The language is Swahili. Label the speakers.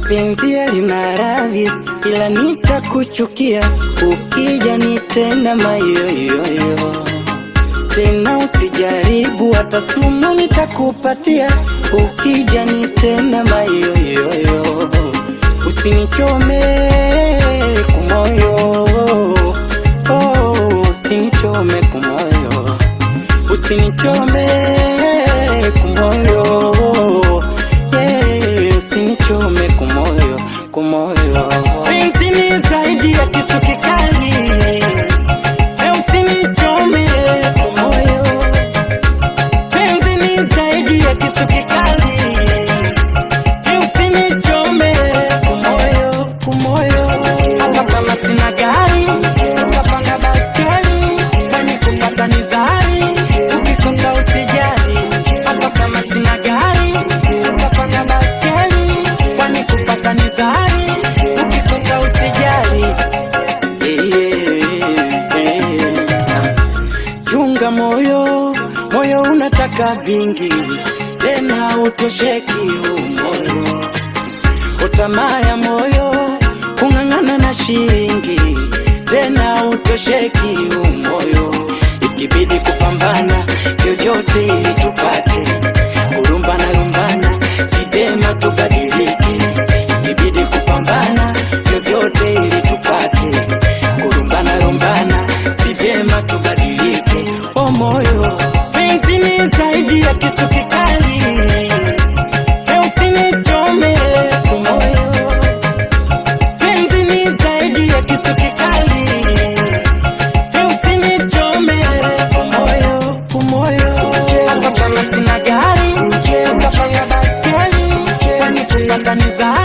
Speaker 1: Penzi lina radhi ila nitakuchukia ukija nitenda mayoyoyo. Tena usijaribu hata sumu nitakupatia ukija nitenda mayoyoyo. Usinichome kumoyo, usinichome kumoyo, usinichome kumoyo, usinichome kumoyo, kumoyo. Penzi ni zaidi ya kisu kikali, usinichome kumoyo. Penzi ni zaidi ya kisu kikali, usinichome kumoyo, kumoyo. Hata kama sina gari, utapanda baskeli, kwani kupata ni zari, ukikosa usijali. Hata kama sina gari, utapanda baskeli, kwani kupata ni zari, ukikosa usijali. Chunga moyo, moyo unataka vingi, tena utosheki moyo. Utamaa ya moyo, kung'ang'ana na shilingi, tena utosheki moyo. Ikibidi kupambana vyovyote ili tupate, kurumbana lumbana si vyema tubadilike. Ikibidi kupambana vyovyote ili tupate, kurumbana lumbana si vyema tubadilike. O moyo, penzi ni zaidi ya kisu kikali, usinichome kumoyo. Penzi ni zaidi ya kisu kikali, usinichome kumoyo, kumoyo. Hata kama sina gari, utapanda baskeli, kwani kupata ni zari.